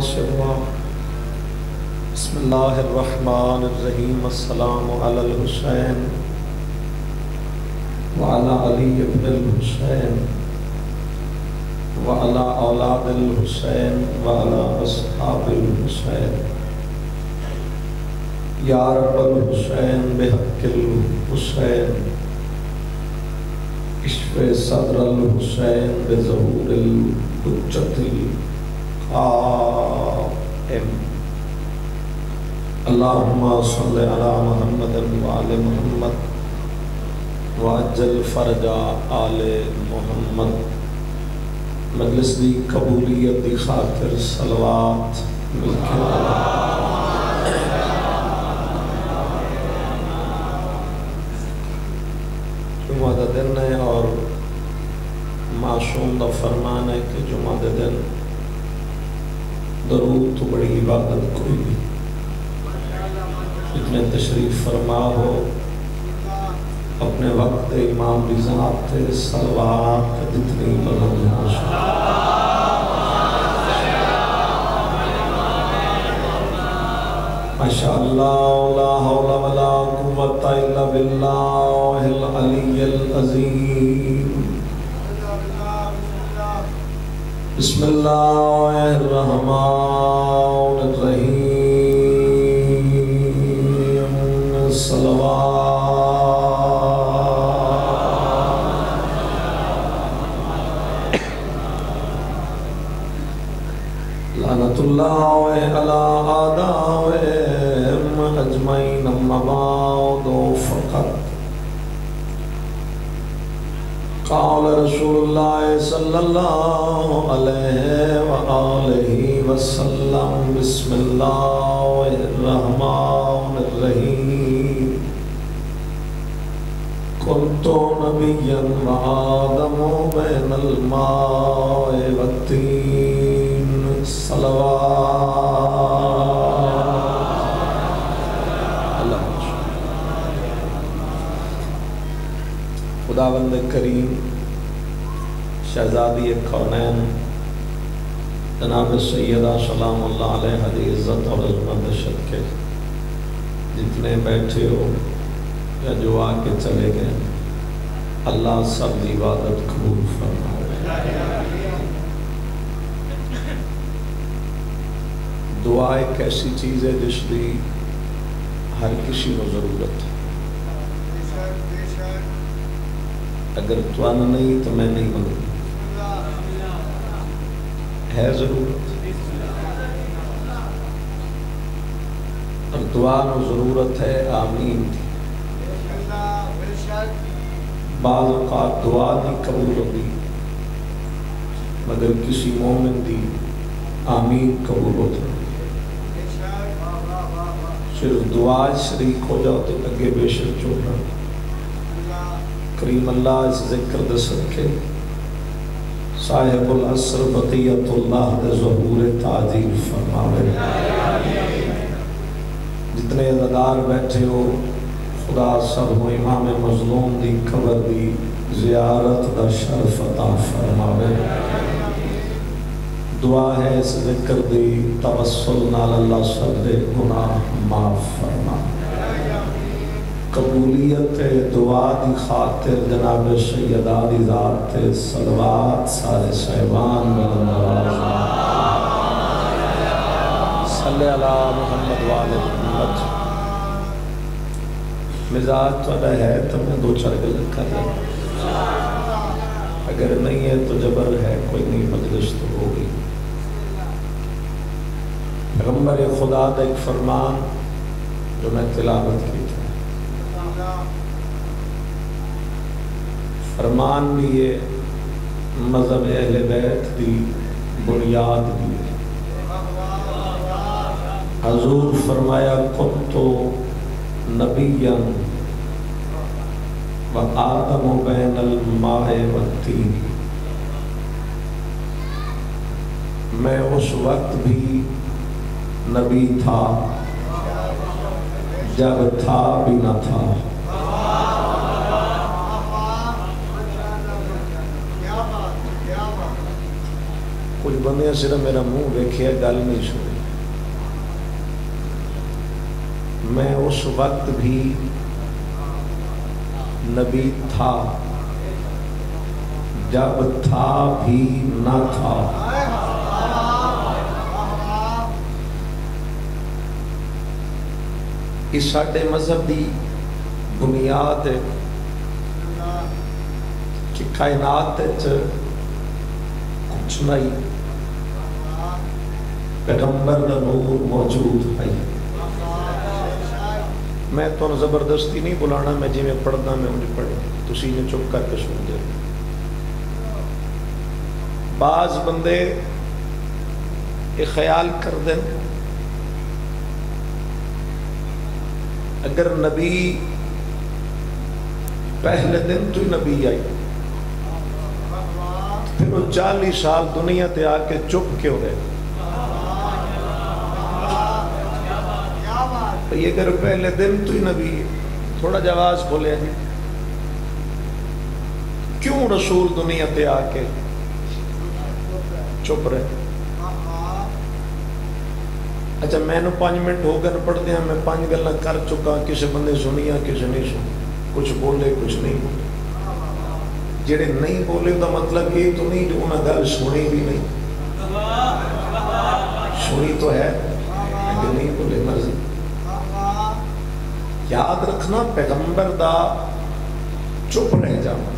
سے ہوا۔ بسم اللہ الرحمن الرحیم۔ السلام علی الحسین وعلی علی ابن الحسین وعلی اولاد الحسین وعلی اصحاب الحسین۔ یا رب الحسین بحق الحسین اشف صدر الحسین بظہور الحجت القائم۔ اللہم صلی علی محمد وآل محمد وعجل فرج آل محمد۔ مجلس دی قبولیت دی خاطر صلوات ملکے جمعہ دا دن ہے اور معصوم دا فرمان ہے کہ جمعہ دا دن درود تو بڑی عبادت کوئی نہیں۔ جتنے تشریف فرما ہو اپنے وقت امام دی ذات صلوات جتنی بلند ہو ماشاءاللہ لا حول ولا قوة الا باللہ العلی العظیم۔ بسم اللہ الرحمن الرحیم۔ صلوات لعنت اللہ علی اعدائہم اجمعین۔ اما بعد فقط قال رسول اللہ صلی اللہ علیہ وآلہ وسلم بسم اللہ الرحمن الرحیم۔ کنت نبیا وآدم بین الماء والطین۔ صلوات خداوند کریم شہزادی کونین جناب سیدہ سلام اللہ علیہ دی عزت اور عظمت شد کے جتنے بیٹھے ہو یا جو آ کے چلے گئے اللہ سب دی عبادت قبول فرمائے۔ دعا ایک ایسی چیز ہے جس دی ہر کسی کو ضرورت ہے۔ اگر توان نہیں تو میں نہیں منوں ہے ضرورت، اور دعا نو ضرورت ہے آمین دی۔ بعض اوقات دعا نہیں قبول ہوتی مگر کسی مومن دی آمین قبول ہوتی۔ صرف دعا شریک ہو جاؤ تو اگے بے شک چھوڑنا۔ کریم اللہ اس ذکر دے صدقے صاحب العصر بقیت اللہ دے ظہور تعجیل فرماوے۔ جتنے عزادار بیٹھے ہو خدا سب ہو امام مظلوم دی قبر دی زیارت دا شرف عطا فرماوے۔ دعا ہے اس ذکر دی توسل نال اللہ سب دے گناہ معاف فرما۔ قبولیت دعا دی خاطر جناب سیدہ دی ذات صلوات سارے صاحبان بلند آواز صلی علی محمد وآلہ محمد۔ مزاج تھوڑا ہے تو میں دو چار گلت کر لیں، اگر نہیں ہے تو جبر ہے کوئی نہیں، مجلس تو ہوگی۔ پیغمبر خدا دا ایک فرمان جو میں تلاوت کی تھی، فرمان بھی یہ مذہب اہل بیت دی بنیاد بھی ہے۔ حضور فرمایا کنتو نبیا و آدم بین الماء والطین۔ میں اس وقت بھی نبی تھا جب تھا بھی نہ تھا۔ کچھ بندے صرف میرا منہ ویکھیا گل نہیں سنی. میں اس وقت بھی نبی تھا جب تھا بھی نہ تھا. اس ساڈے مذہب دی بنیاد ہے کہ کائنات کچھ نہیں پیغمبر دا نور موجود ہے. میں تو زبردستی نہیں بلانا، میں جی میں پڑھنا میں انہیں پڑھنا، تسی نے چپ کر کے سن دے. بعض بندے یہ خیال کر دیں اگر نبی پہلے دن تو ہی نبی آئی پھر وہ 40 سال دنیا تے آ کے چپ کیوں رہے؟ یہ اگر پہلے دن تو ہی نبی ہے، تھوڑا جواز بولے جی کیوں رسول دنیا تے آ کے چپ رہے؟ اچھا میں نے 5 منٹ ہو گئے پڑھ دیا، میں 5 گلاں کر چکا، کسی بندے سنیا کسی نہیں سن، کچھ بولے کچھ نہیں بولے. جڑے نہیں بولے کا مطلب یہ تو نہیں جو انہیں گل سنی بھی نہیں، سنی تو ہے لیکن نہیں بولے. مرضی یاد رکھنا پیغمبر دا چپ رہ جانا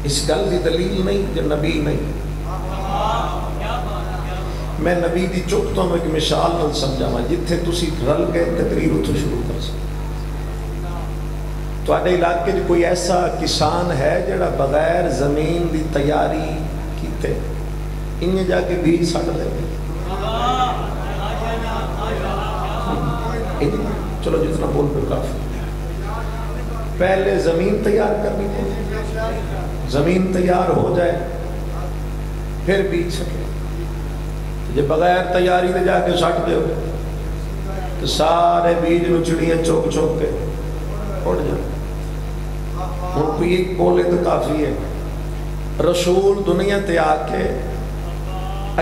اس گل کی دلیل نہیں جو نبی نہیں. میں نبی دی چپ تو ایک مثال نہ سمجھاواں جتھے تسی رل گئے تقریر اتھوں شروع کر سکتے. تواڈے علاقے میں کوئی ایسا کسان ہے جڑا بغیر زمین دی تیاری کیتے انہیں جا کے بیج سٹ دے؟ چلو جتنا بول پہ کافی. پہلے زمین تیار کرنی پڑے، زمین تیار ہو جائے پھر بیج سکے. جب بغیر تیاری دے جا کے سٹ دے تو سارے بیج نو چڑیاں چوک چوک کے اڑ جائے. ہن کوئی ایک بولے تو کافی ہے. رسول دنیا تے آ کے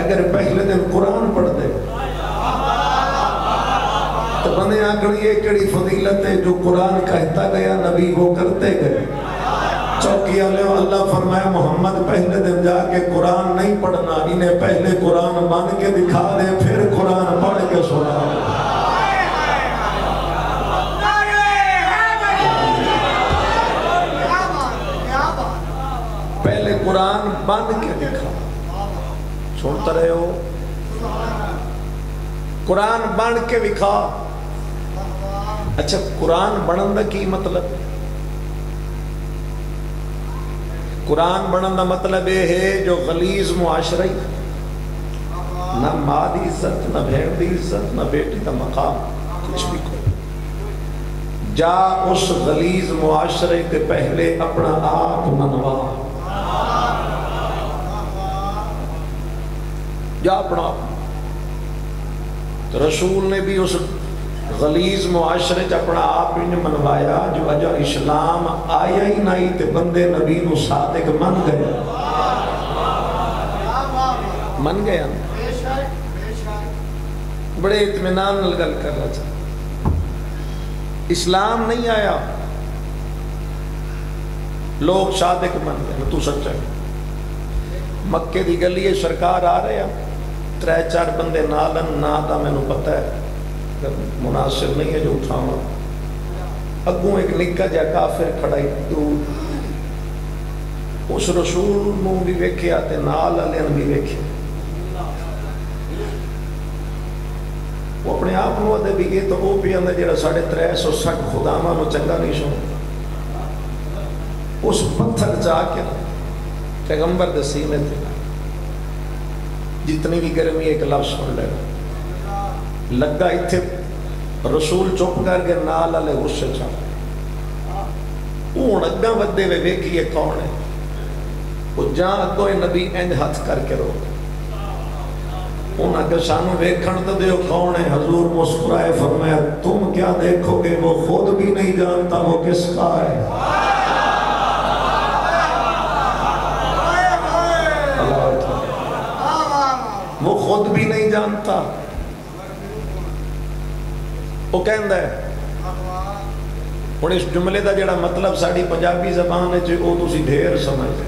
اگر پہلے دن قرآن پڑھ دے تو بندے آنکھڑی یہ کڑی فضیلت ہے جو قرآن کہتا گیا نبی وہ کرتے گئے. چوکی والے اللہ فرمایا محمد پہلے دن جا کے قرآن نہیں پڑھنا، انہیں پہلے قرآن بن کے دکھا دے پھر قرآن پڑھ کے سنا. پہلے قرآن بن کے دکھا. سنتا رہے ہو؟ قرآن بن کے دکھا. اچھا قرآن بنن دا کی مطلب؟ قرآن بنن دا مطلب یہ ہے جو غلیظ معاشرہ نہ ماں دی عزت نہ بہن دی عزت نہ بیٹی دا مقام کچھ بھی کوئی جا اس غلیظ معاشرے کے پہلے اپنا آپ منوا جا اپنا آپ. رسول نے بھی اس غلیظ معاشرے چ اپنا آپ ہی منوایا جو اجا اسلام آیا ہی نہیں تے بندے نبی نو صادق من گئے. من گیا بڑے اطمینان نال گل کر رہا تھا. اسلام نہیں آیا لوگ صادق من گئے تو سچا ہے. مکے دی گلی سرکار آ رہے ہیں 3-4 بندے نالن نا دا میں نے پتہ ہے مناسب نہیں ہے جو اٹھاواں. اگوں ایک نکا جا کافر کھڑائی دور اس رسول نو بھی ویکھیا تے نال والے بھی ویکھیا. وہ اپنے آپ نو دے بھی یہ تو وہ بھی اندر جڑا 360 خداواں نو چنگا نہیں سن. اس پتھر جا کے پیغمبر دے سینے تے جتنی بھی گرمی ایک لفظ سن لے لگا اتھے رسول چپ کر کے نال والے غصے چا ہوں اگاں ودے وے ویکھیے کون ہے. وہ جاں اگوں نبی انج ہاتھ کر کے رو انہاں کہ سانو ویکھن تو دیو کون ہے. حضور مسکرائے فرمایا تم کیا دیکھو گے وہ خود بھی نہیں جانتا وہ کس کا ہے. وہ خود بھی نہیں جانتا. وہ کہندا ہے ہن اس جملے دا جڑا مطلب ساڈی پنجابی زبان وچ او تسی ڈھیر سمجھدے.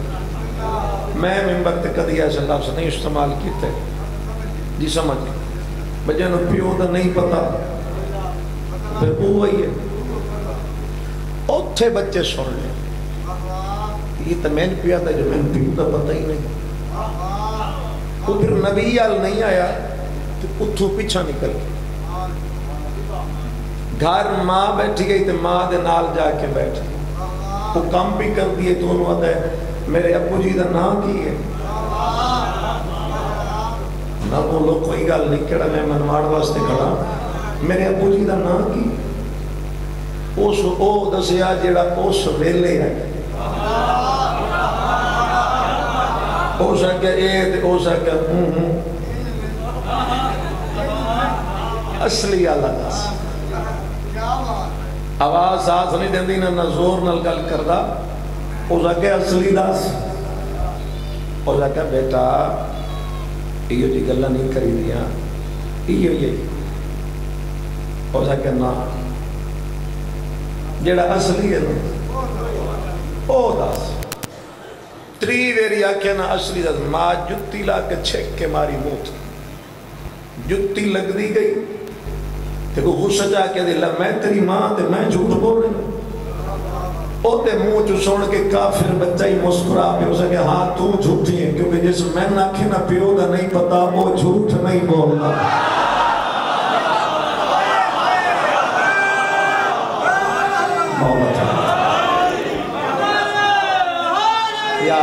میں ممبر تے کدی ایسا لفظ نہیں استعمال کیتے جی سمجھ بجے نو پیو دا نہیں پتا پھر وہی ہے اوتھے بچے سن لے یہ تو میں پیا تھا جو میں پیو دا پتہ ہی نہیں. وہ پھر نبی آل نہیں آیا تو اتھو پیچھا نکل گیا. گھر ماں بیٹھی گئی تو ماں دے نال جا کے بیٹھ گئی. وہ کام بھی کر دیے تو انہوں آتا ہے میرے ابو جی دا نام کی ہے نہ بولو کوئی گل نہیں کہڑا میں منواڑ واسطے کھڑا میرے ابو جی دا نام کی اس او دسیا جیڑا اس ویلے ہے ہو سکے اے تے ہو سکے اصلی اللہ دس آواز ساتھ نہیں دیندی نہ زور نال گل کردا ہو سکے اصلی دس ہو سکے بیٹا یہ جی گلا نہیں کری دیا یہ ہو سکے نا جیڑا اصلی ہے او دس. تری ویری آکھے نا اصلی دس. ماں جتی لا کے چھک کے ماری موت جتی لگ دی گئی تے کو غصہ جا کے دے میں تیری ماں تے میں جھوٹ بول رہی او تے منہ چو سن کے کافر بچہ ہی مسکرا پہ ہو سکے ہاں تو جھوٹی ہے کیونکہ جس میں ناکھے نہ پیو دا نہیں پتا وہ جھوٹ نہیں بولنا. یا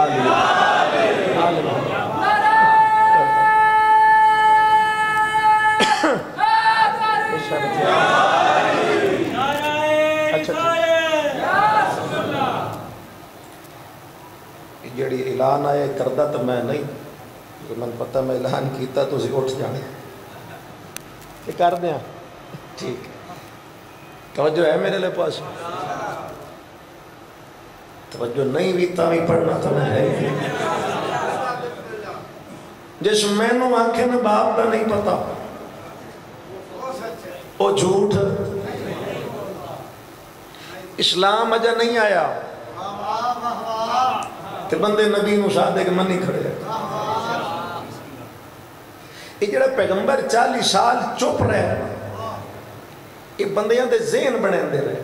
جڑی اعلان آئے کردہ تو میں نہیں من پتہ میں اعلان کیتا تو اسی اٹھ جانے کہ کر دیا ٹھیک توجہ ہے میرے لئے پاس توجہ نہیں بھی تاوی پڑھنا تو میں ہے جس میں نو آنکھیں میں باپ دا نہیں پتا وہ جھوٹ اسلام اجا نہیں آیا تے بندے نبی مشاہدے کے من نہیں کھڑے یہ جڑا پیغمبر 40 سال چپ رہے یہ بندیاں دے ذہن بنے دے رہے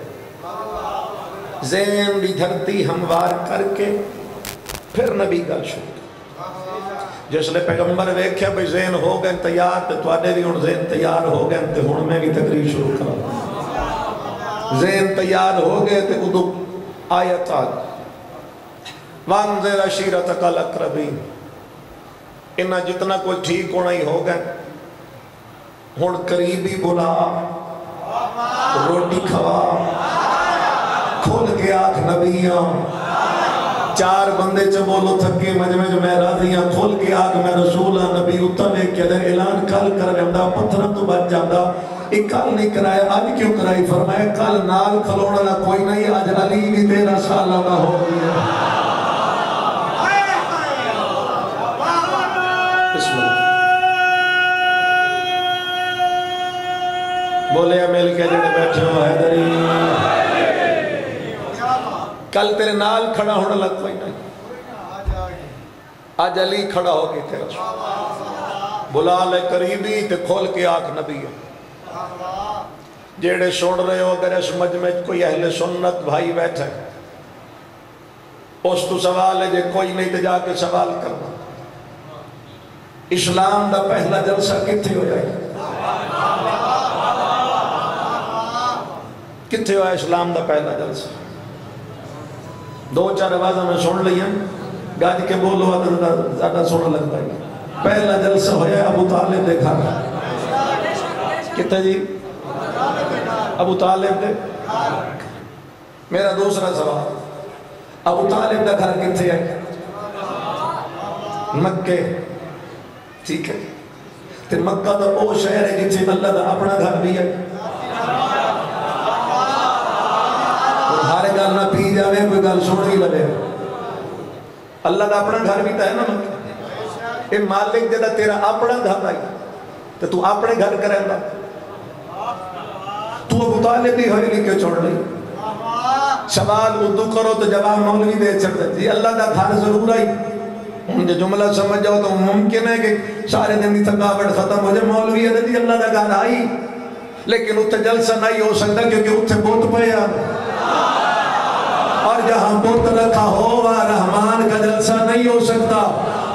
ذہن بھی دھرتی ہموار کر کے پھر نبی گل شروع جس لئے پیغمبر ویکھیا بھئی ذہن ہو گئے تیار تو آدھے بھی ان ذہن تیار ہو گئے تے ہون میں بھی تقریر شروع کرا ذہن تیار ہو گئے تے ادھو آیت آگ وانذر عشیرتک الاقربین انہا جتنا کوئی ٹھیک ہونا ہی ہو گئے ہون قریبی بلا روٹی کھوا کھول کے آنکھ نبیاں 4 بندے چا بولو تھکے مجمع جو میں راضیاں کھول کے آنکھ میں رسولہ نبی اتنا لے کے در اعلان کل کر رہا پتھرہ تو بچ جاندہ ایک کل نہیں کرایا آج کیوں کرائی فرمایا کل نال کھلوڑا نہ کوئی نہیں آج علی بھی 13 سالہ نہ ہو گیا بولے مل کے جڑے بیٹھے ہو حیدری کل تیرے نال کھڑا ہونا لگ کوئی نہیں آج علی کھڑا ہو گئی تیرا بلا لے قریبی تے کھول کے آنکھ نبی جیڑے سن رہے ہو اگر اس مجمع کوئی اہل سنت بھائی بیٹھے اس تو سوال ہے جے کوئی نہیں تے جا کے سوال کرنا اسلام دا پہلا جلسہ کتھے ہو جائے کتھے ہوا اسلام دا پہلا جلسہ 2-4 آوازہ میں سن لیا گاج کے بولو زیادہ سن لگ پائے پہلا جلسہ ہویا ابو طالب دے گھر کتھے جی ابو طالب دے میرا دوسرا سوال ابو طالب دا گھر کتھے ہے مکے ٹھیک ہے تے مکہ دا او شہر ہے جتھے اللہ دا اپنا گھر بھی ہے ہر گل نہ پی جاوے کوئی گل سن ہی لگے اللہ دا اپنا گھر بھی تا ہے نا یہ مالک جدا تیرا اپنا گھر آئی تو تو اپنے گھر کریں گا تو ابو طالب دی ہوئی لکھے چھوڑ لئی سوال اردو کرو تو جواب مولوی دے چھڑتے جی اللہ دا گھر ضرور آئی جو جملہ سمجھ جاؤ تو ممکن ہے کہ سارے دن کی تھکاوٹ ختم ہو جائے مولوی ہے جی اللہ دا گھر آئی لیکن اتنے جلسہ نہیں ہو سکتا کیونکہ اتنے بت پیا اور جہاں بت رکھا ہو وہاں رحمان کا جلسہ نہیں ہو سکتا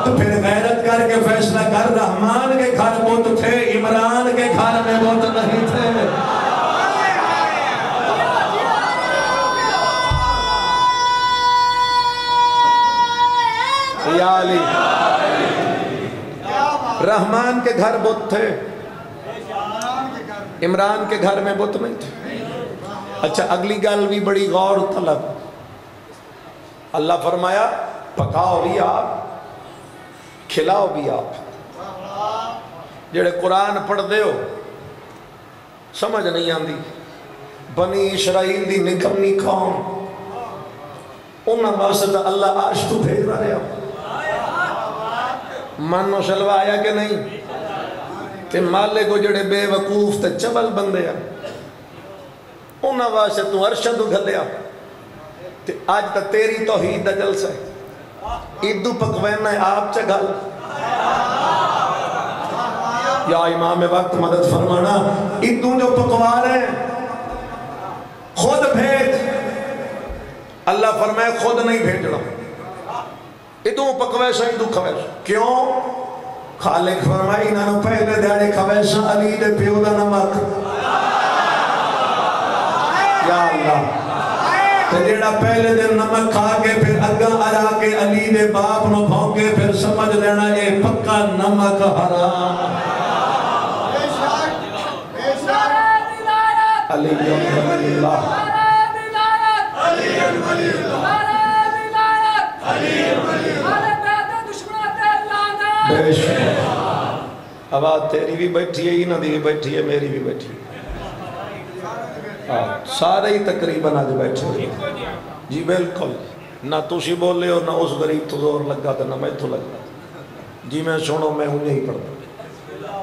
تو پھر غیرت کر کے فیصلہ کر رحمان کے گھر بت تھے عمران کے گھر میں بت نہیں تھے یا علی رحمان کے گھر بت تھے عمران کے گھر میں بت نہیں تھے اچھا اگلی گل بھی بڑی غور طلب اللہ فرمایا پکاؤ بھی آپ کھلاؤ بھی آپ جڑے قرآن پڑھ دے ہو سمجھ نہیں آندی بنی اسرائیل دی نکمی قوم انہاں واسطہ اللہ عرش تو بھیج رہا ہے من و شلوہ آیا کہ نہیں کہ مالے کو جڑے بے وقوف تے چبل بندے ہیں انہاں واسطے تو عرش تو گھلیا تے آج تا تیری توحید دا جلسہ ہے ادو پکوین ہے آپ چا گھل یا امام وقت مدد فرمانا ادو جو پکوار ہیں خود بھیج اللہ فرمائے خود نہیں بھیجنا ادو پکویسا ادو کھویسا کیوں خالق فرمائی انہوں پہلے دیاڑے کھویسا علی دے پیو دا نمک یا اللہ تو جیڑا پہلے دن نمک کھا کے پھر اگا آیا کے علی دے باپ نو بھونکے پھر سمجھ لینا اے پکا نمک حرام علی ولی اللہ بے شکر آواز تیری بھی بیٹھی ہے انہاں دی بھی بیٹھی ہے میری بھی بیٹھی ہے سارے ہی تقریباً آج بیٹھے ہوئے جی بالکل نہ تُسی بولے ہو نہ اس غریب تو زور لگا تھا نہ میں تو لگا جی میں سنو میں ہوں یہی پڑھتا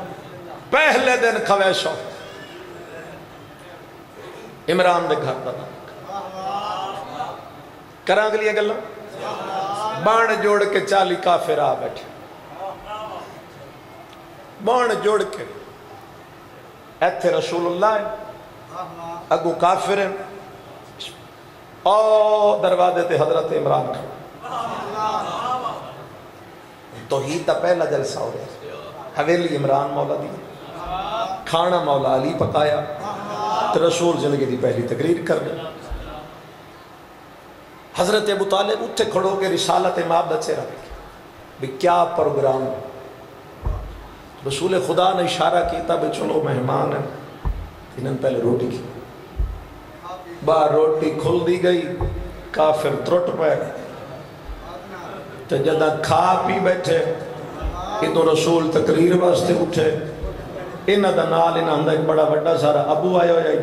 پہلے دن کھویسو عمران دے گھر دا کران کے لیے گلہ بان جوڑ کے 40 کافر آ بیٹھے بان جوڑ کے ایتھے رسول اللہ ہے اگو کافر ہیں اور دروازے تے حضرت عمران کھڑا تو ہی تا پہلا جلسہ ہو رہا حویلی عمران مولا دی کھانا مولا علی پکایا تو رسول زندگی دی پہلی تقریر کر گئے حضرت ابو طالب اتھے کھڑو کے رسالت امام دا چہرہ بھی کیا پروگرام رسول خدا نے اشارہ کیتا بھی چلو مہمان ہیں انہوں نے پہلے روٹی کی باہر روٹی کھل دی گئی کافر ترٹ پہ تو جدہ کھا پی بیٹھے ادھو رسول تقریر واسطے اٹھے انہاں دا نال انہاں دا ایک بڑا بڑا سارا ابو آیا ہو جائی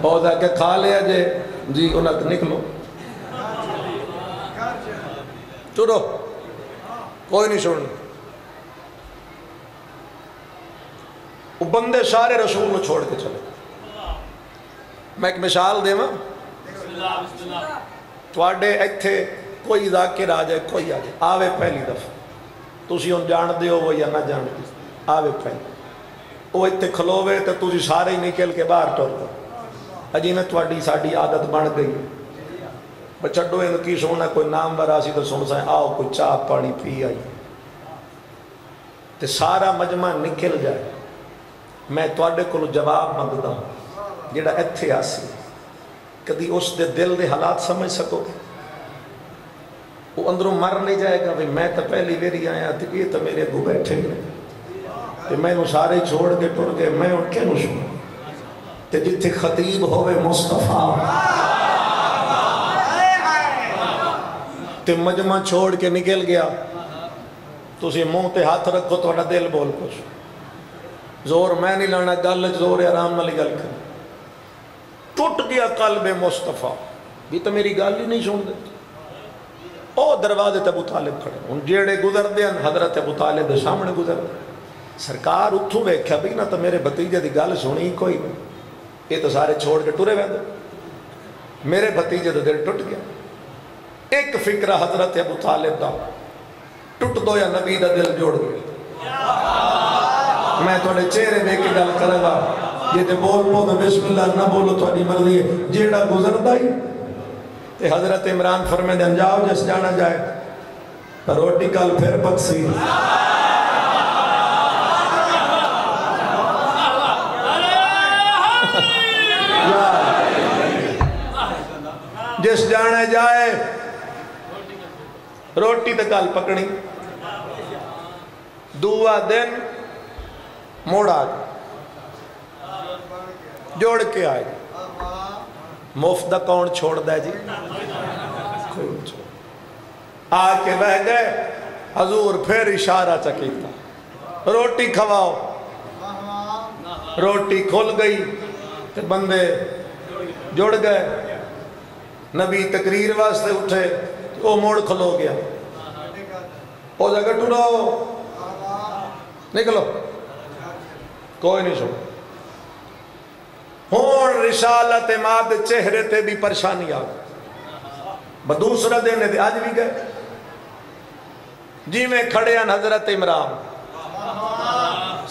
بہت ہے کہ کھا لیا جے جی انہاں کو نکلو چلو کوئی نہیں چھوڑنا وہ بندے سارے رسول کو چھوڑ کے چلے میں ایک مثال دے ماں توڑے ایتھے کوئی ذاکر آ جائے کوئی آ جائے آوے پہلی دفعہ تُسی ان جان دے ہو وہ یا نہ جان دے آوے پہلی وہ ایتھے کھلوے تو تُسی سارے ہی نکل کے باہر ٹور دو اجی میں توڑی ساڑی عادت بن گئی بچڑو ان کی سونا کوئی نام براسی تو سن سائیں آؤ کوئی چاہ پانی پی آئی تے سارا مجمع نکل جائے میں توڑے کو جواب مانگتا ہوں جیڑا ایتھے آسی کدی اس دے دل دے حالات سمجھ سکو گے وہ اندروں مر نہیں جائے گا میں تو پہلی ویری آیا تھی یہ تو میرے گو بیٹھے گئے کہ میں نو سارے چھوڑ کے ٹر گئے میں ان کے نو سنوں تے جتھے خطیب ہوئے مصطفیٰ تے مجمع چھوڑ کے نکل گیا تو اسی منہ تے ہاتھ رکھو تو دل بول کچھ زور میں نہیں لانا گل زور آرام والی گل کر ٹوٹ گیا قلب مصطفیٰ بھی تو میری گل ہی نہیں سن دیتی او دروازے تے ابو طالب کھڑے ہن جیڑے گزر دے حضرت ابو طالب دے سامنے گزر دے سرکار اتھوں ویکھیا بھی نہ تو میرے بھتیجے دی گل سنی کوئی نہیں یہ تو سارے چھوڑ کے ٹرے ویندے میرے بھتیجے دا دل ٹوٹ گیا ایک فکرہ حضرت ابو طالب دا ٹوٹ دو یا نبی دا دل جوڑ گیا میں تھوڑے چہرے دے کے گل کرے گا یہ تے بول بسم اللہ نہ بولو تھوڑی مرضی ہے جیڑا گزر دا ہی تے حضرت عمران فرمے دے جاؤ جس جانا جائے پر روٹی کل پھر پکسی جس جانے جائے روٹی تے کل پکڑی دعا دن موڑ آ جوڑ کے آئے مفت دا کون چھوڑ دے جی آ کے بہ گئے حضور پھر اشارہ چکیتا روٹی کھواؤ روٹی کھل گئی تے بندے جڑ گئے نبی تقریر واسطے اٹھے وہ موڑ کھلو گیا وہ جگہ ٹوڑاؤ نکلو کوئی نہیں چھوڑ ہون رسالت ماد چہرے تے بھی پریشانی آ گئی دوسرا دینے دے آج بھی گئے جی میں کھڑے ہیں حضرت عمران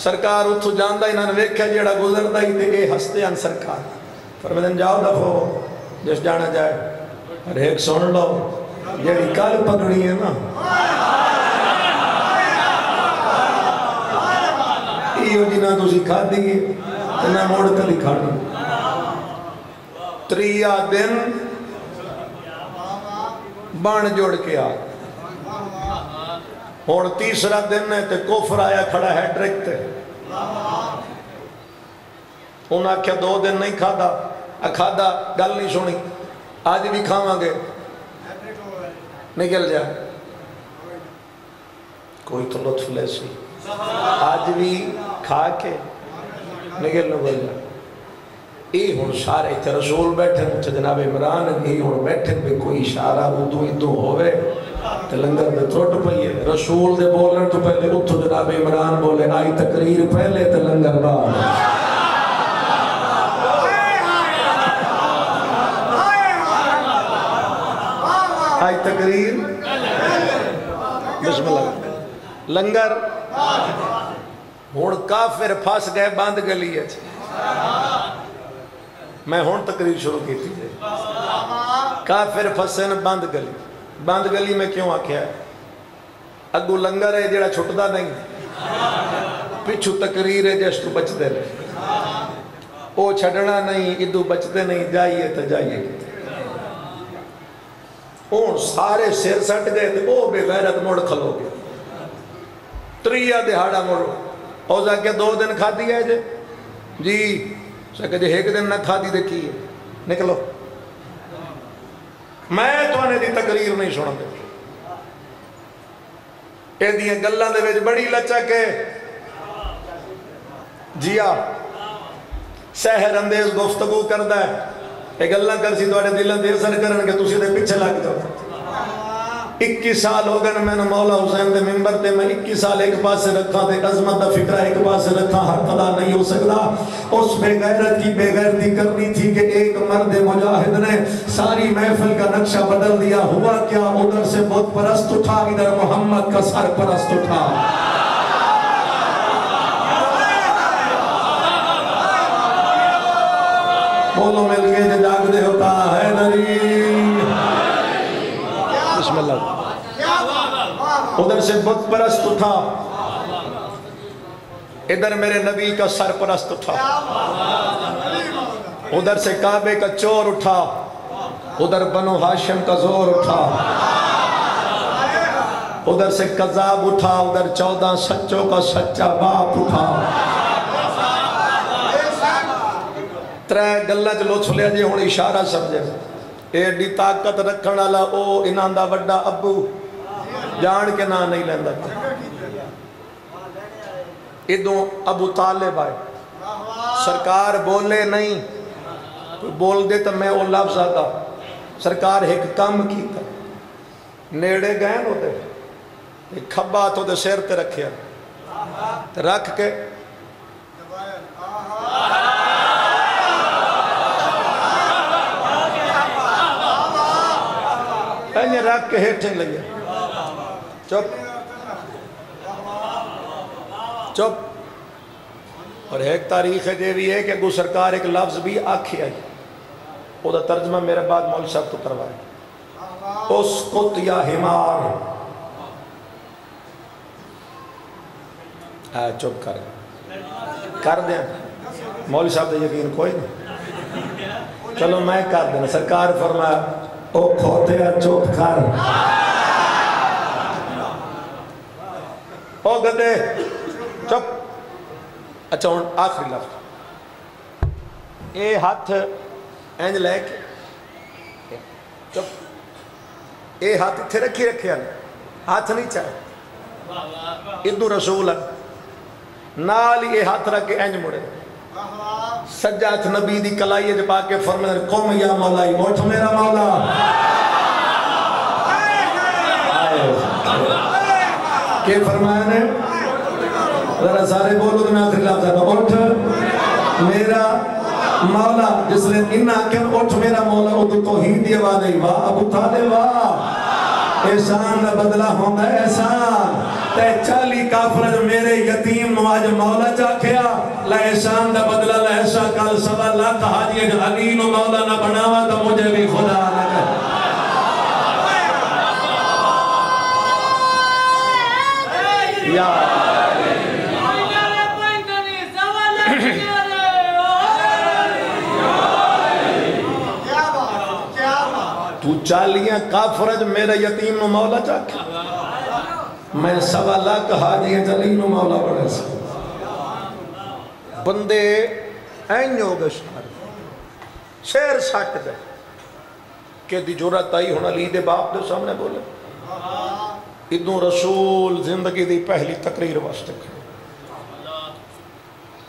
سرکار اتھو جاندہ انہوں نے ویکھا جیڑا گزر دا ہی دے اے ہستے ہیں سرکار فرمیدن جاؤ دفعو جس جانا جائے اور ایک سن لو جیڑی کل پکڑی ہے نا ایو جنہ تو سکھا دیئے انہیں موڑ کر دکھانا تریہ دن بان جوڑ کے آ اور تیسرا دن ہے تے کفر آیا کھڑا ہے ڈریکٹ ہے انہاں کیا 2 دن نہیں کھادا کھادا گل نہیں سنی آج بھی کھاواں گے نکل جائے کوئی تو لطف لے سی آج بھی کھا کے نکل جائے ای ہون سارے تے رسول بیٹھے تے جناب عمران ای ہون بیٹھے پہ کوئی اشارہ ادو ہوئے تے لنگر دے تھوٹ پئیے رسول دے بولن تو پہلے اتھو جناب عمران بولے آئی تقریر پہلے تے لنگر بعد آئی تقریر بسم اللہ لنگر ہون کافر پھاس گئے باندھ گلی ہے میں ہون تقریر شروع کی تھی کافر پھسن باندھ گلی میں کیوں آکھیا ہے اگو لنگر ہے جیڑا چھٹدا نہیں پچھو تقریر ہے جس تو بچ دے لے او چھڑنا نہیں ادو بچ دے نہیں جائیے تا جائیے اون سارے سیر سٹ گئے تھے او بے غیرت موڑ کھلو گئے تریہ دہاڑا موڑو او جا کے 2 دن کھا دیا ہے جی سکے جے 1 دن نہ کھا دی دیکھی ہے نکلو میں تو آنے دی تقریر نہیں سنا دے اے دیئے گلہ دے ویج بڑی لچک ہے جیا سہر اندیز گفتگو کردہ ہے اے گلہ کر سی دوڑے دلہ دیر سر کرن کہ تُسی دے پچھے لگ جاؤ 21 سال ہو گئے میں نے مولا حسین دے ممبر تے میں 21 سال ایک پاس سے رکھا دے عظمت دا فکرہ ایک پاس سے رکھا ہر قضا نہیں ہو سکتا اس بے غیرت کی بے غیرتی کرنی تھی کہ ایک مرد مجاہد نے ساری محفل کا نقشہ بدل دیا ہوا کیا ادھر سے بت پرست اٹھا ادھر محمد کا سر پرست اٹھا بولو مل گئے جو جاگ دے ہوتا ہے نری بسم اللہ ادھر سے بت پرست اٹھا ادھر میرے نبی کا سر پرست اٹھا ادھر سے کعبے کا چور اٹھا ادھر بنو ہاشم کا زور اٹھا ادھر سے قذاب اٹھا ادھر 14 سچوں کا سچا باپ اٹھا ترے گلہ چلو چھلیا جی ہون اشارہ سمجھے ایڈی طاقت رکھن والا او انہاں دا وڈا ابو جان کے نہ نہیں لیندا ادوں ابو طالب آئے سرکار بولے نہیں بول دے تو میں او لفظ آتا سرکار ایک کام کیتا نیڑے گئے ہوتے کھبا تو دے سیر تے رکھیا رکھ کے انہیں رکھ کے ہیٹھیں لگیا چپ چپ. اور ایک تاریخ ہے یہ بھی ہے کہ اگو سرکار ایک لفظ بھی آکھی آئی وہ دا ترجمہ میرے بعد مولوی صاحب تو کروائے اسکت یا حمار. چپ کر دیں مولوی صاحب دا یقین کوئی نہیں چلو میں کر دینا. سرکار فرمایا او کھوتیا چپ کر او گدے چپ. اچھا ہوں آخری لفظ اے ہاتھ اینج لے کے چپ اے ہاتھ اتھے رکھی رکھے ہاتھ نہیں چاہے ادھو رسول ہے نالی اے ہاتھ رکھ کے اینج مڑے سجات نبی دی کلائی جب آکے فرمائے قوم یا مولائی اٹھ میرا مولا کہ فرمایا نے ذرا سارے بولو تو میں آخری لفظ ہے اٹھ میرا مولا جس نے انہا کن اٹھ میرا مولا وہ تو توحید دی آواز ہے واہ ابو طالب واہ احسان دا بدلہ ہوندہ احسان تے 40 کافرج میرے یتیم نو آج مولا چاکھیا لا احسان دا بدلہ لا ایسا کل سوا لاکھ حاجی علی نو مولا نہ بناوا تو مجھے بھی خدا لگا. یا تو 40 کافرج میرے یتیم نو مولا چاکھیا میں سوا لاکھ حاجی علی نو مولا بڑھے سا. بندے این ہوگا شیر ساٹھ دے کہ دی جرات آئی ہونا لی دے باپ دے سامنے بولے ادھوں رسول زندگی دی پہلی تقریر واسطے کھڑے.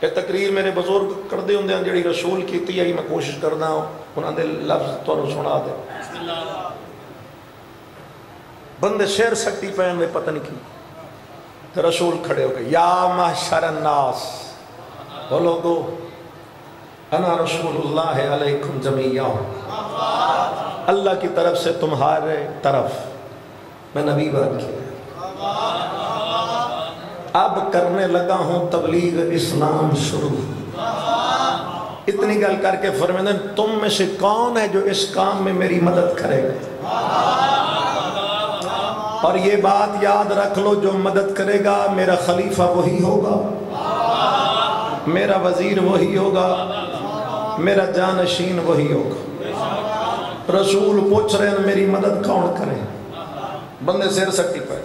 یہ تقریر میرے بزرگ کر دے ہوں دے جڑی رسول کی تھی آئی میں کوشش کرنا ہوں انہاں دے لفظ تو سنا دے. بندے شیر سکتی پہن میں پتہ نہیں کی رسول کھڑے ہو گئے یا محشر الناس بولو گو انا رسول اللہ علیکم جمیعا اللہ کی طرف سے تمہارے طرف میں نبی بن کیا اب کرنے لگا ہوں تبلیغ اسلام شروع. اتنی گل کر کے فرمائے تم میں سے کون ہے جو اس کام میں میری مدد کرے گا اور یہ بات یاد رکھ لو جو مدد کرے گا میرا خلیفہ وہی ہوگا میرا وزیر وہی ہوگا میرا جانشین وہی ہوگا. رسول پوچھ رہے ہیں میری مدد کون کرے بندے سیر سکتی پہ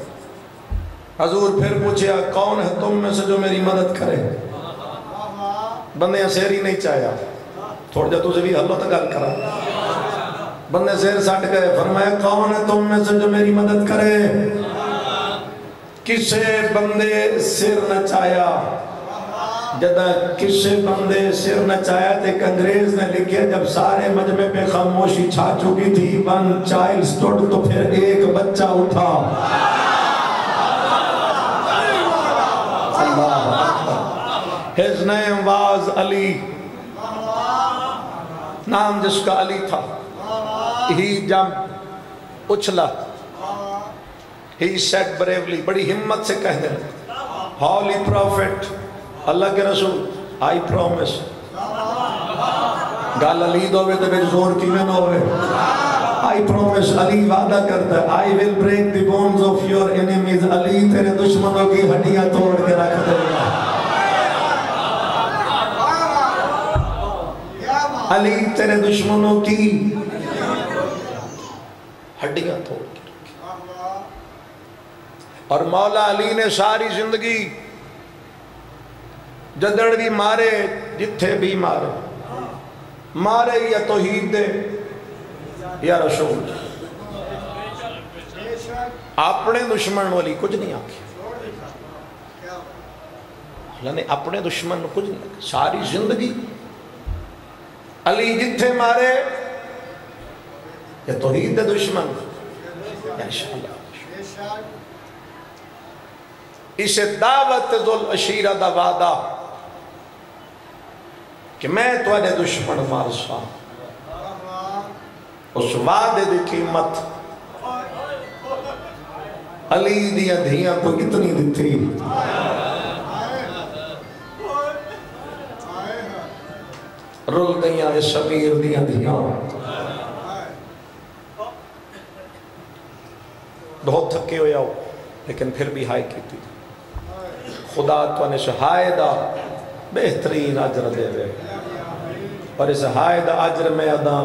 حضور پھر پوچھیا کون ہے تم میں سے جو میری مدد کرے بندے سیر ہی نہیں چاہیا تھوڑ جا تو سے بھی اللہ تک گل کرا بندے سیر سٹ گئے فرمایا کون ہے تم میں سے جو میری مدد کرے کسے بندے سر نہ چاہیا جدہ کسے بندے سر نہ چاہیا تھے ایک انگریز نے لکھیا جب سارے مجمع پہ خاموشی چھا چکی تھی one child stood تو پھر ایک بچہ اٹھا His name was Ali نام جس کا علی تھا He jumped اچھلا He said bravely بڑی ہمت سے کہہ دے Holy Prophet اللہ کے رسول I promise گال علی دوے تو بے زور کی میں نہ ہوئے I promise علی وعدہ کرتا ہے I will break the bones of your enemies علی تیرے دشمنوں کی ہڈیاں توڑ کے رکھ دے گا علی تیرے دشمنوں کی ہڈیاں توڑ کے رکھ اور مولا علی نے ساری زندگی جدڑ بھی مارے جتھے بھی مارے مارے یا توحید دے یا رسول اپنے دشمن والی کچھ نہیں آکھی اللہ نے اپنے دشمن کچھ نہیں آکھی ساری زندگی علی جتھے مارے یا توحید دے دشمن انشاءاللہ اسے دعوت ذل عشیرہ دا وعدہ کہ میں تواڈے دشمن مارسا، اس وعدے دی قیمت علی دیا دھیاں کو اتنی دیتی، رول دیاں اس امیر دیاں دھیاں بہت تھکے ہویا ہو لیکن پھر بھی ہائے کی تھی، خدا تو نے شہائدہ بہترین عجر دے وے، اور اس ہائدہ عجر میں ادا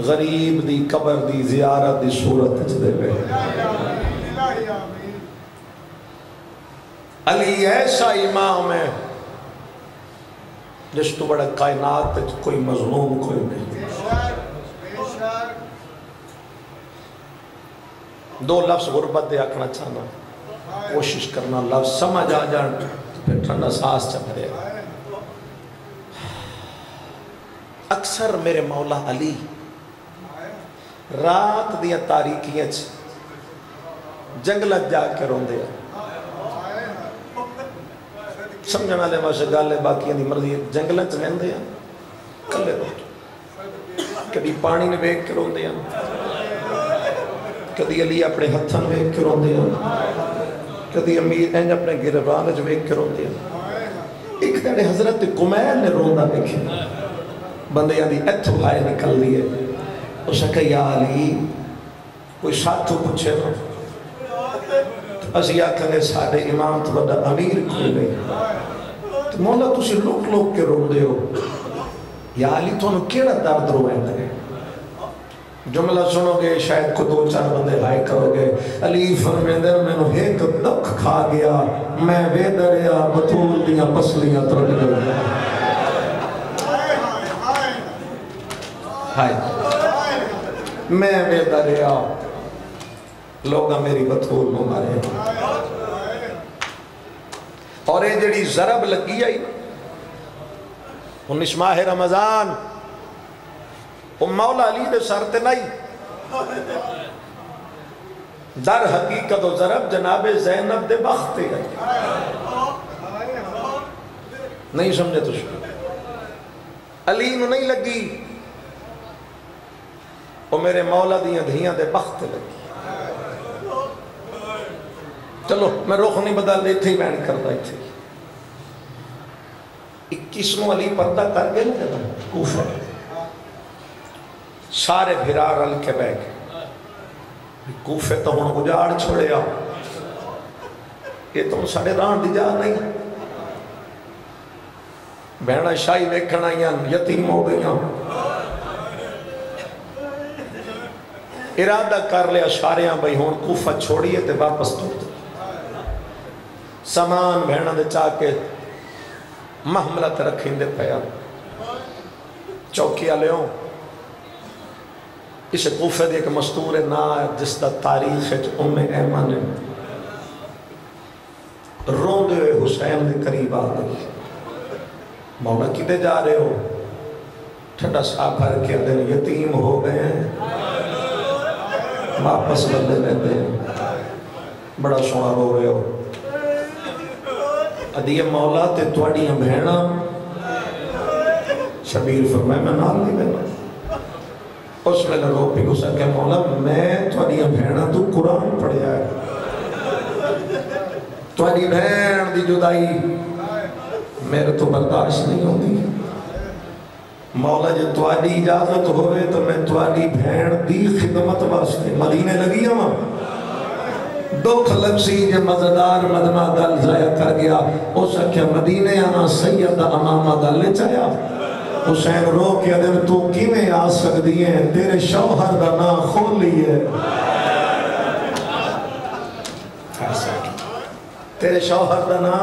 غریب دی قبر دی زیارت دی صورت دے وے۔ علی ایسا امام ہے جس تو بڑا کائنات کوئی مظلوم کوئی نہیں۔ دو لفظ غربت دے آکھنا چاہنا، کوشش کرنا لفظ سمجھ آ جان پھر ٹھنڈا سانس چپڑے۔ اکثر میرے مولا علی رات دیا تاریکیاں جنگلت جا کے روندے ہیں، سمجھنا والے ماشاء گالے باقی دی مرضی جنگلت رہندے ہیں کلے رو، کبھی پانی نے ویکھ کے روندے ہیں، کدی علی اپنے ہتھاں ویکھ کے روندے ہیں، کدی امیر انج اپنے گربان وچ ویکھ کے روندے ہیں۔ ایک دن حضرت کمیل نے روندا دیکھا، بندیاں دی اتھو ہائے نکل دی ہے، اس نے کہا یا علی کوئی ساتھو پوچھے نا، اسی آکھا گے ساڑھے امام تو بڑا امیر کوئی نہیں، تو مولا تسی لوگ لوگ کے رو دے ہو، یا علی تو انہوں کیڑا درد رو ہے؟ جملہ سنو گے شاید کو دو چار بندے ہائے کرو گے، علی فرمیندر میں نے ایک دکھ کھا گیا، میں بے دریا بطول دیاں پسلیاں ترک گئے۔ ہائے میں بے دریا لوگا میری بطول نو مارے، اور یہ جڑی ضرب لگی آئی 19 ماہ رمضان وہ مولا علی دے سر تے نہیں، در حقیقت و ضرب جناب زینب دے بخت تے گئی، نہیں سمجھے تو علی نو نہیں لگی، وہ میرے مولا دیاں دھیاں دے بخت تے لگی۔ چلو میں رخ نہیں بدل دے تھے بیان کردہ تھے 21 علی پردہ کر گئے نا کوفہ، سارے بھرار رل کے بے گئے، کوفے تو ہن اجاڑ چھوڑے آ، یہ تو ساڑے ران دی جا نہیں، بہنہ شاہی ویکھنا یا یتیم ہو گئیاں، ارادہ کر لیا شاریاں بھئی ہون کوفہ چھوڑیے تے واپس توڑ سامان بہنہ دے چاہ کے محملت رکھیں دے پیا، چوکیا لے ہوں اسے کوفہ دے کہ مستور نا جس دا تاریخ ہے ام ایمان رون دے حسین دے قریب آ گئی، مولا کی دے جا رہے ہو؟ ٹھنڈا سا بھر کے دن یتیم ہو گئے ہیں، واپس بدلے لیتے ہیں، بڑا سونا رو رہے ہو، ادیہ مولا تے توڑیاں بہنا، شبیر فرمائے میں نال نہیں بہنا، اس میں لگو پی کو سکے مولا میں توڑیاں بہنا تو قرآن پڑھیا ہے، توڑی بہن دی جدائی میرے تو برداشت نہیں ہوتی، مولا جو توڑی اجازت ہوئے تو میں توڑی بہن دی خدمت واسطے مدینے لگی ہوں، دکھ لگ سی جو مزدار مدمہ گل ضائع کر گیا، اس اکھیا مدینے آنا سید امامہ گل لے چاہیا، حسین رو کے دن تو کیویں آ سکتی ہیں، تیرے شوہر دا نا کھول لیے، تیرے شوہر دا نا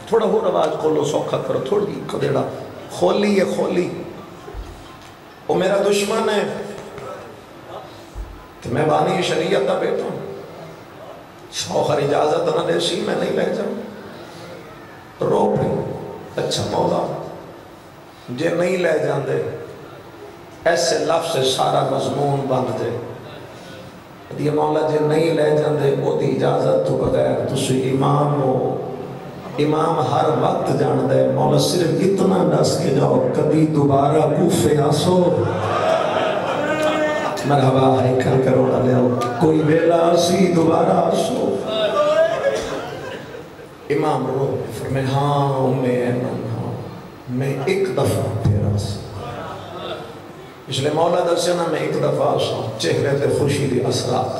تھوڑا ہو رواج کھولو سوکھا کرو تھوڑی کو دیڑا کھولی ہے کھولی، وہ میرا دشمن ہے تو میں بانی شریعت دا بیٹا ہوں، شوہر اجازت نہ دے سی میں نہیں لے جاؤں، رو پڑی اچھا مولا جے نہیں لے جاندے ایسے لفظ سے سارا مضمون بند دے، یہ مولا جی نہیں لے جاندے وہ دی اجازت تو بغیر تسی امام ہو امام ہر وقت جان دے مولا صرف اتنا دس کے جاؤ کبھی دوبارہ کوفے آسو مرحبا ہے کر کروڑا لے ہو کوئی ویلا سی دوبارہ آسو امام رو فرمائے ہاں میں ایک دفعہ پھر آسا اس لئے مولا دسے نا میں ایک دفعہ آسا چہرے تے خوشی دی اثرات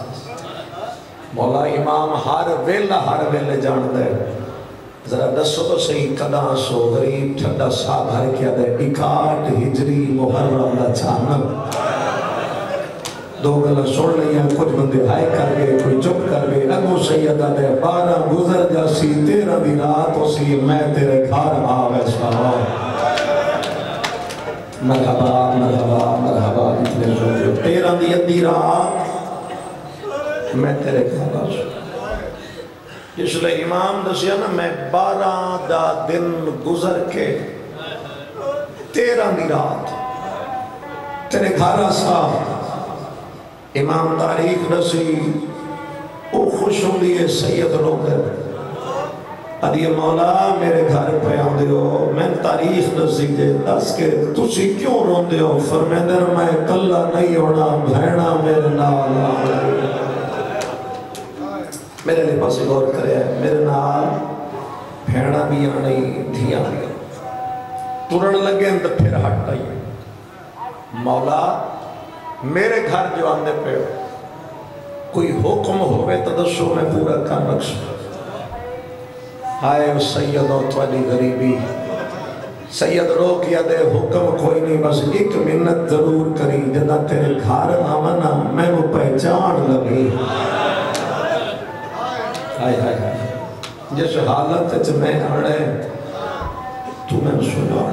مولا امام ہر ویلے جان دے ذرا دسو تو صحیح قداں سو غریب ٹھڈا صاحب ہر کیا دے 61 ہجری محرم دا چانک دو گلہ سن لیا کچھ بندے ہائے کر گئے کوئی چپ کر گئے اگو سیدہ دے 12 گزر جاسی 13 دی رات ہو سی میں تیرے گھر آوے سوال مرحبا مرحبا مرحبا اتنے جو 13 دی ادھی رات میں تیرے گھر آوے اس لئے امام دسیا نا میں 12 دا دن گزر کے 13 دی رات تیرے گھر آسا امام تاریخ دسی او خوش ہوں دیئے سید لوگ ادھے مولا میرے گھر پہ آن دیو میں تاریخ دسی دے دس کے تسی کیوں رون دیو فرمیدر میں کلہ نہیں ہونا بھینا میرے نال میرے لئے پاس غور کرے ہیں میرے نال بھینا بھی آنی دھیاں بھی ترن لگے ہیں تو پھر ہٹ آئیے مولا میرے گھر جو آندے پہ کوئی حکم ہوئے تدسو میں پورا کر رکھ سو ہائے سیدوں توالی غریبی سید رو کیا دے حکم کوئی نہیں بس ایک منت ضرور کری جنہ تیرے گھر آمنا میں وہ پہچان لگی ہائے ہائے ہائے جس حالت ہے میں آنے تو میں سنا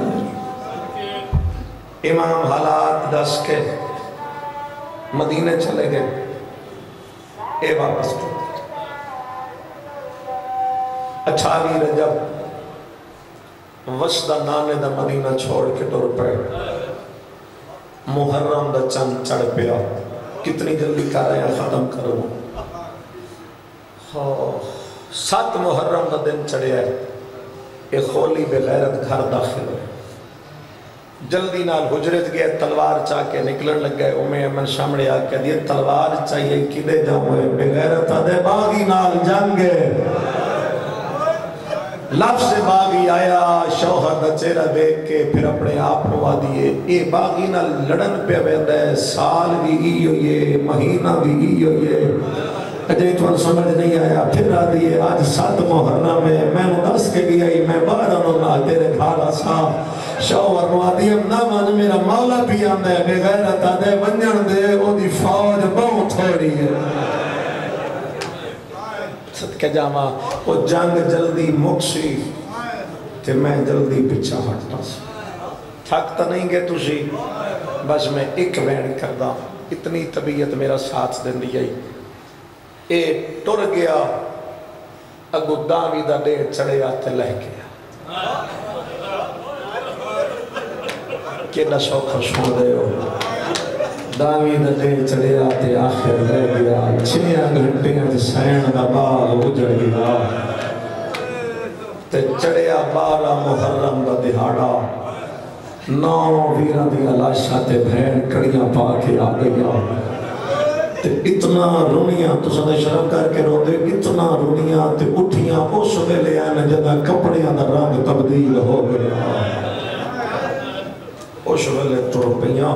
امام حالات دس کے مدینہ چلے گئے اے واپس تو 28 رجب وسدہ نانے دا مدینہ چھوڑ کے ٹور پہ محرم دا چند چڑھ پیا کتنی جلدی کر رہے ہیں ختم کرو 7 محرم دا دن چڑھے ہے ایک خولی بغیرت گھر داخل ہوئے جلدی نال حجرت گئے تلوار چاہ کے نکلن لگ گئے امیں من شامڑے آکے دیئے تلوار چاہیے کدے جاؤں بغیرت دے باغی نال جنگے لفظ باغی آیا شوہر دا چہرہ دیکھ کے پھر اپنے آپ ہوا دیئے اے باغی نال لڑن پہ ویدہ ہے سال بھی ہی ہوئے مہینہ بھی ہی ہوئے اجھے تو سمجھ نہیں آیا پھر آ دیئے آج 7 محرم میں دس کے گیا ہی میں 12 نہ تیرے گھارا سا شاور وادیم نہ من میرا مولا بھی آندے بغیرت آدھے ونجن دے او دی فوج بہت تھوڑی ہے صدقہ جامعہ وہ جنگ جلدی مکسی تے میں جلدی پچھا ہٹتا سا تھکتا نہیں گے تُسی بس میں ایک وین کردہ اتنی طبیعت میرا ساتھ دن دیئی اے ٹر گیا اگو داوی دا دے چڑھے آتے لہ گیا کہ نہ سوکھا سن دے ہو داوی دا دے چڑھے آتے آخر لہ گیا 6 گھنٹے سین دا باغ اجڑ گیا تے چڑھے 12 محرم دا دہاڑا 9 ویرہ دی علاشہ تے بھین کڑیاں پا کے آ گیا اتنا رونیاں تو سدھے شرم کر کے رو دے اتنا رونیاں تے اٹھیاں اس میں لے آنے جدہ کپڑیاں دا رنگ تبدیل ہو گیا اس میں لے تو روپیاں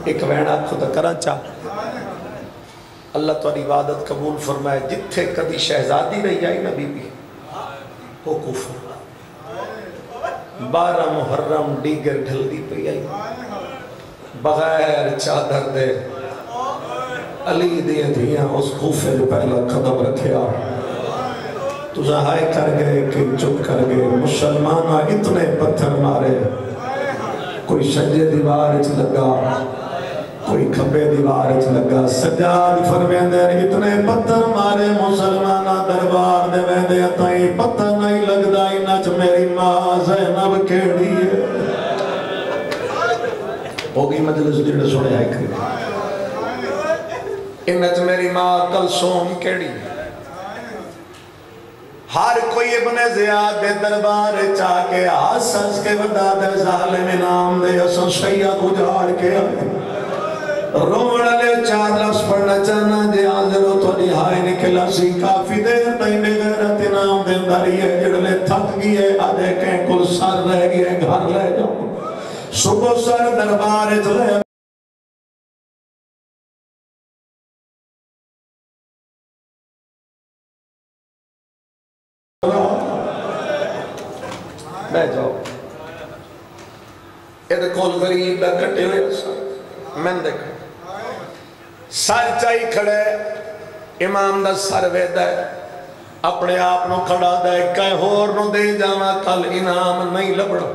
ایک وینا خود کرانچا اللہ تو عبادت قبول فرمائے جتھے کدی شہزادی رہی آئی نبی بھی وہ کفر 12 محرم دیگر ڈھل دی پہ آئی بغیر چادر دے علی دیئے دھیاں اس خوفے جو پہلا قدم رکھیا تو زہائی کر گئے کہ چپ کر گئے مسلمانہ اتنے پتھر مارے کوئی شجے دیوار اچھ لگا کوئی کھبے دیوار اچھ لگا سجاد فرمیندر اتنے پتھر مارے مسلمانہ دربار دے ویندے اتائی پتھر نہیں لگ دائی نچ میری ماں زینب کیڑی ہے ہوگی مجلس جڑے سنے آئے کرے انج میری ماں کلثوم کیڑی ہر کوئی ابن زیاد دے دربار چاہ کے آسس کے ودا دے ظالم نام دے اسن سید اجاڑ کے آئے روڑ لے 4 لفظ پڑھنا چاہنا جے آزرو تو نہائی نکلا سی کافی دیر تائی بغیرت نام دے داری ہے جڑلے تھک گئے آدھے کہیں کل سر رہ گئے گھر لے جاؤں صبح سر دربار چلے بے جاؤ یہ کول غریب دا کٹے ہوئے سر میں دیکھا سر چاہی کھڑے امام دا سر ویدہ ہے اپنے آپ نو کھڑا دے کہیں ہور نو دے جاما کل انعام نہیں لبڑا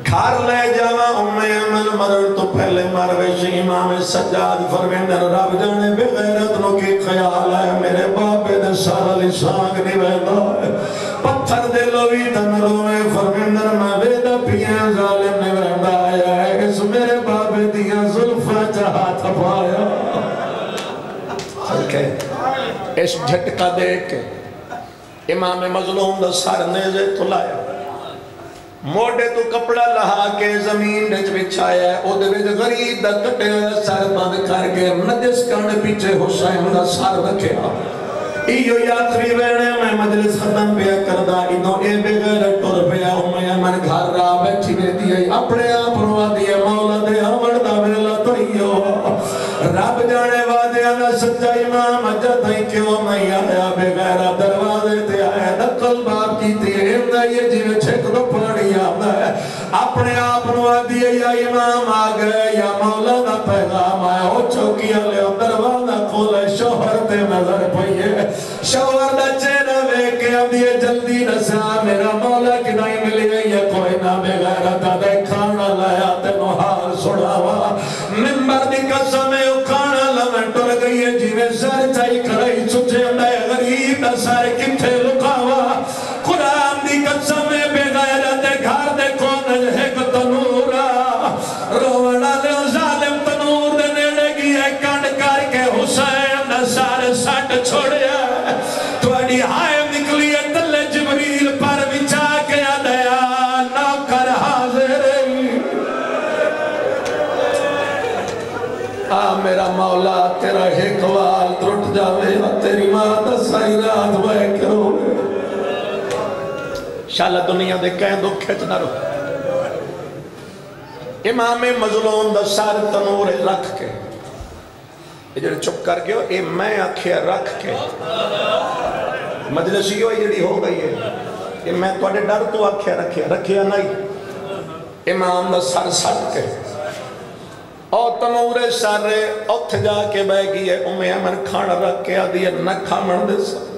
گھر لے جاما ایمن مرر تو پہلے مرویشی امام سجاد فرمیندر رب جانے بغیرت نو کی خیال ہے میرے باپے دے سارا لسانگ نہیں ویدہ ہے پتھر دے لوی تنرو میں فرمیندر میں ویدہ پیاں ظالم نہیں ویدہ آیا ہے اس میرے باپے دیا ظلفہ چاہا تھپایا اس جھٹکا دیکھ کے امام مظلوم دا سر نیزے تو لایا موڑے تو کپڑا لہا کے زمین رچ بچھایا ہے او دے ویج غریب دا کٹے ہوئے سر بند کر کے نجس کرنے پیچھے حسین دا سر رکھیا ایو یاتری ویڑے میں مجلس ختم پیا کردہ انہوں اے بغیر ٹور پیا من گھر را بیٹھی میں دیئے اپنے آپ روا دیئے مولا دے آوردہ ویلا تریو رب جانے وعدے آنا سچا امام اجت ہی کیوں نہیں آیا بغیر دروازے تے آیا دقل باپ کی تے اندہ یہ جیوے چھک دو پڑی آتا ہے اپنے آپ روا دیئے یا امام آگئے یا مولا دا پیغام آیا ہو چوکیا لے دروازہ کھولے شوہر تے نظر پئیے شوہر دا چہرہ وے کے اب یہ جلدی نسا میرا مولا کی نہیں ملی ہے یہ کوئی نہ بغیرتا دے کھانا لایا تے نوحال سڑاوا ممبر دی قسم ہے کھانا لمن ٹر گئی ہے جیوے سر چاہی کھڑائی سچے اندائے غریب دا سارے کتھے لکاوا قرآن دی قسم ہے بغیرت گھر دے کون ہے کہ تنورا روڑا دے ظالم تنور دے نیڑے گی ہے کنڈ کر کے حسین دا سارے سٹ چھوڑیا توڑی ہائے نکلی ہے تلے جبریل پر بچا کے آدھیا نوکر حاضر میرا مولا تیرا حکوال ترٹ جاوے تیری ماں دا سائی رات بے کرو شاءاللہ دنیا دے کہیں دکھ کھچ نہ رو امام مظلوم دا سار تنور رکھ کے یہ جڑے چپ کر گئے اے میں آکھیا رکھ کے مجلسی ہوئی جڑی ہو گئی ہے کہ میں توڑے ڈر تو آکھیا رکھیا نہیں امام دا سر سٹ کے اور تنور سر اتھ جا کے بے گئی ہے امین کھانا رکھ کے آدھی نہ کھامن دے سر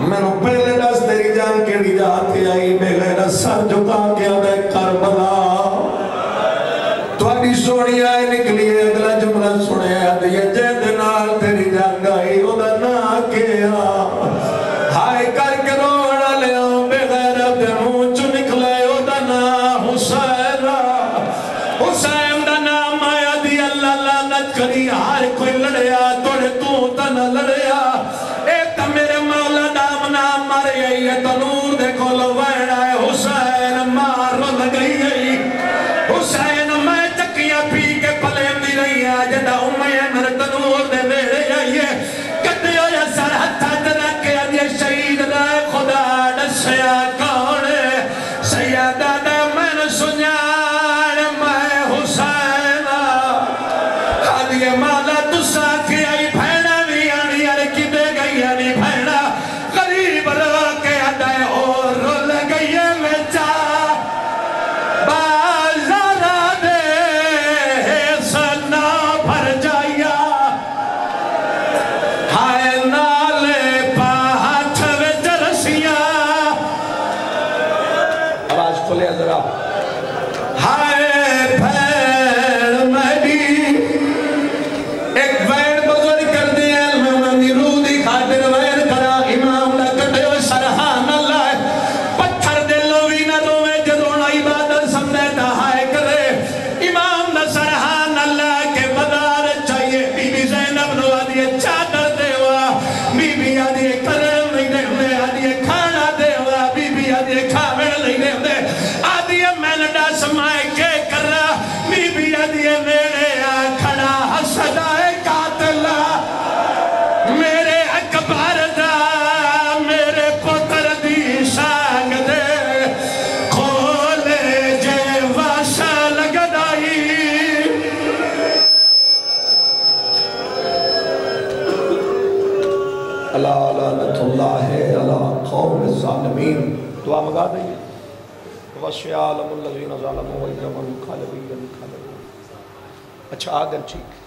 میں نے پہلے دس تیری جان کے لی جاتی آئی بغیر سر جھکا کے آدھے کربلا توڑی سونی آئے نکلی ہے اگلا جملہ سنے آدھے یہ جیند نال تیری جان گائی ادھا نہ کیا ہائے کر کے روڑا لے آؤں بغیر اپنے منہ چو نکلے ادھا نا حسین حسین دا نام آیا دی اللہ لعنت کری ہر کوئی لڑیا توڑے تو تنہ لڑیا اے تا میرے مولا نام نام مر گئی ہے تنور دیکھو لو ویڑا ہے حسین مار لگئی گئی حسین میں چکیاں پی کے پلے دی رہی ہے جدہ امیر تنور دے ویڑے آئیے کتے ہو یا سر ہتھا ترک کے آدھے شہید رائے خدا ڈسیا کونے سیدہ دے میں سنیار میں حسین آدھے مولا تسا کی آئی بھیڑا بھی آنی ارکی دے گئی آنی بھیڑا غریب رو کے آدھے اور رو لگئی ہے میں چاہ بازارہ القوم الظالمین. دعا مگا دئیے. وَسِعَ عَلَمُ الَّذِينَ ظَلَمُوا وَإِنَّهُمْ قَالَبِيًّا قَالَبُوا. اچھا آگر ٹھیک.